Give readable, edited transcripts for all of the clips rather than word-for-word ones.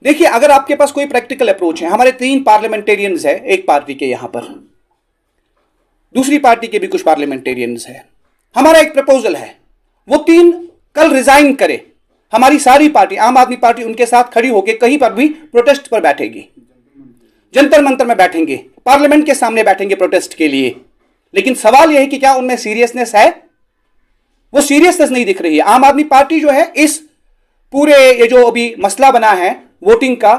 देखिए, अगर आपके पास कोई प्रैक्टिकल अप्रोच है, हमारे 3 पार्लियामेंटेरियंस है एक पार्टी के यहां पर, दूसरी पार्टी के भी कुछ पार्लियामेंटेरियंस है, हमारा एक प्रपोजल है, वो 3 कल रिजाइन करे, हमारी सारी पार्टी, आम आदमी पार्टी उनके साथ खड़ी होकर कहीं पर भी प्रोटेस्ट पर बैठेगी, जंतर मंतर में बैठेंगे, पार्लियामेंट के सामने बैठेंगे प्रोटेस्ट के लिए। लेकिन सवाल यह है कि क्या उनमें सीरियसनेस है? वो सीरियसनेस नहीं दिख रही है। आम आदमी पार्टी जो है, इस पूरे ये जो अभी मसला बना है वोटिंग का,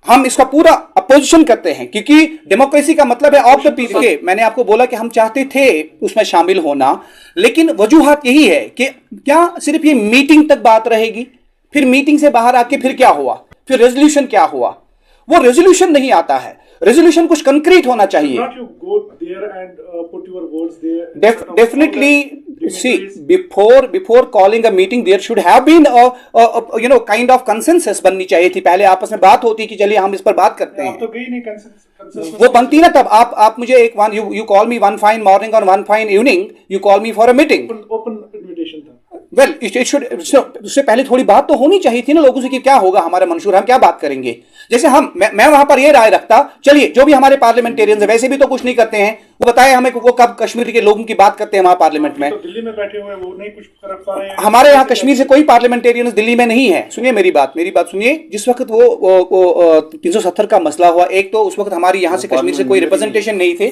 हम इसका पूरा अपोजिशन करते हैं, क्योंकि डेमोक्रेसी का मतलब है ऑफ द पीपल। मैंने आपको बोला कि हम चाहते थे उसमें शामिल होना, लेकिन वजूहात यही है कि क्या सिर्फ ये मीटिंग तक बात रहेगी, फिर मीटिंग से बाहर आके फिर क्या हुआ, फिर रेजोल्यूशन क्या हुआ? वो रेजोल्यूशन नहीं आता है, रेजोल्यूशन कुछ कंक्रीट होना चाहिए। Definitely, see, before calling a meeting, there should have been a kind of consensus बननी चाहिए थी। पहले आपस में बात होती कि चलिए हम इस पर बात करते हैं। तो गई नहीं consensus। वो बनती ना तब। आप मुझे you call me one fine morning or one fine evening, you call me for a meeting। Open invitation था। Well, it should, उससे पहले थोड़ी बात तो होनी चाहिए थी ना लोगों से कि क्या होगा हमारा मंशूर, हम क्या बात करेंगे। जैसे मैं वहां पर ये राय रखता, चलिए जो भी हमारे पार्लियामेंटेरियंस है वैसे भी तो कुछ नहीं करते हैं, वो बताए हमें वो कब कश्मीर के लोगों की बात करते हैं वहां पार्लियामेंट में। तो दिल्ली में बैठे हुए वो नहीं कुछ कर पा रहे हैं। हमारे यहाँ कश्मीर से कोई पार्लियामेंटेरियंस दिल्ली में नहीं है। सुनिए मेरी बात सुनिए। जिस वक्त वो 370 का मसला हुआ, एक तो उस वक्त हमारी यहाँ से कश्मीर से कोई रिप्रेजेंटेशन नहीं थे,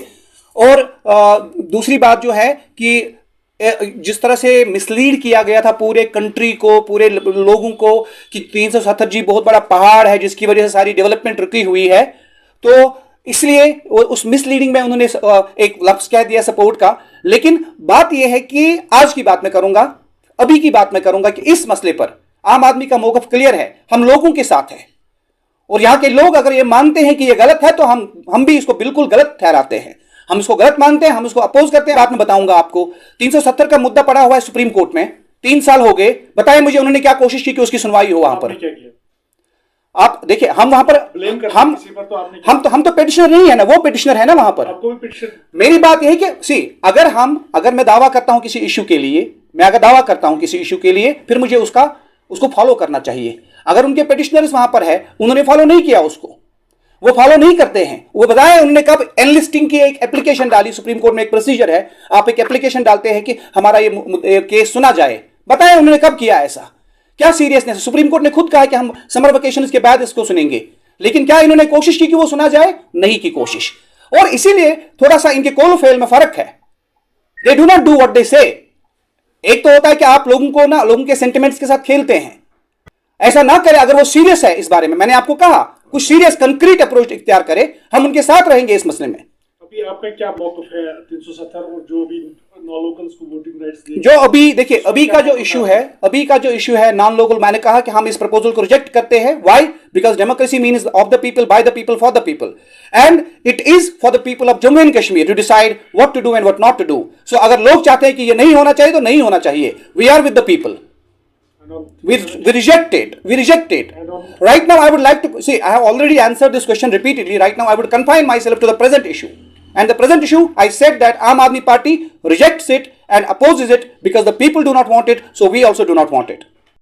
और दूसरी बात जो है कि जिस तरह से मिसलीड किया गया था पूरे कंट्री को, पूरे लोगों को, कि 370 जी बहुत बड़ा पहाड़ है जिसकी वजह से सारी डेवलपमेंट रुकी हुई है, तो इसलिए उस मिसलीडिंग में उन्होंने एक लफ्ज कह दिया सपोर्ट का। लेकिन बात यह है कि आज की बात मैं करूंगा, अभी की बात मैं करूंगा कि इस मसले पर आम आदमी का मौक़िफ़ क्लियर है, हम लोगों के साथ है, और यहां के लोग अगर ये मानते हैं कि ये गलत है तो हम भी इसको बिल्कुल गलत ठहराते हैं, हम इसको गलत मानते हैं, हम इसको अपोज करते हैं। बाद में बताऊंगा आपको। 370 का मुद्दा पड़ा हुआ है सुप्रीम कोर्ट में, 3 साल हो गए, बताएं मुझे उन्होंने क्या कोशिश की कि उसकी सुनवाई हो वहां पर। आप देखिए, हम वहां पर हम तो पिटिशनर नहीं है ना, वो पिटिशनर है ना वहां पर। मेरी बात यह है कि सी, अगर मैं दावा करता हूं किसी इश्यू के लिए, फिर मुझे उसको फॉलो करना चाहिए। अगर उनके पिटिशनर्स वहां पर है, उन्होंने फॉलो नहीं किया, उसको वो फॉलो नहीं करते हैं, वो बताएं उन्होंने कब एनलिस्टिंग की एक एप्लीकेशन डाली। सुप्रीम कोर्ट में एक प्रोसीजर है, आप एक एप्लीकेशन डालते हैं कि हमारा ये केस सुना जाए, बताएं उन्होंने कब किया ऐसा, क्या सीरियसनेस। सुप्रीम कोर्ट ने खुद कहा कि हम समर वेकेशन के बाद इसको सुनेंगे, लेकिन क्या इन्होंने कोशिश की कि वो सुना जाए? नहीं की कोशिश। और इसीलिए थोड़ा सा इनके कॉल फेल में फर्क है। They do not do what they से। एक तो होता है कि आप लोगों के सेंटिमेंट्स के साथ खेलते हैं, ऐसा ना करें। अगर वो सीरियस है इस बारे में, मैंने आपको कहा कुछ सीरियस कंक्रीट अप्रोच इख्तियार करे, हम उनके साथ रहेंगे इस मसले में। अभी आपका क्या मौक़िफ़ है 370 और जो भी नॉन लोकल्स को वोटिंग राइट्स दिए? जो अभी देखिए, अभी का जो इशू है नॉन लोकल, मैंने कहा कि हम इस प्रपोजल को रिजेक्ट करते हैं। Why? Because democracy means of the people, by the people, for the people, and it is for the people of Jammu and Kashmir to decide what to do and what not to do. So अगर लोग चाहते हैं कि ये नहीं होना चाहिए तो नहीं होना चाहिए। We are with the people. We reject it. Right now, I would like to see, I have already answered this question repeatedly. Right now, I would confine myself to the present issue. And the present issue, I said that Aam Aadmi Party rejects it and opposes it because the people do not want it, so we also do not want it.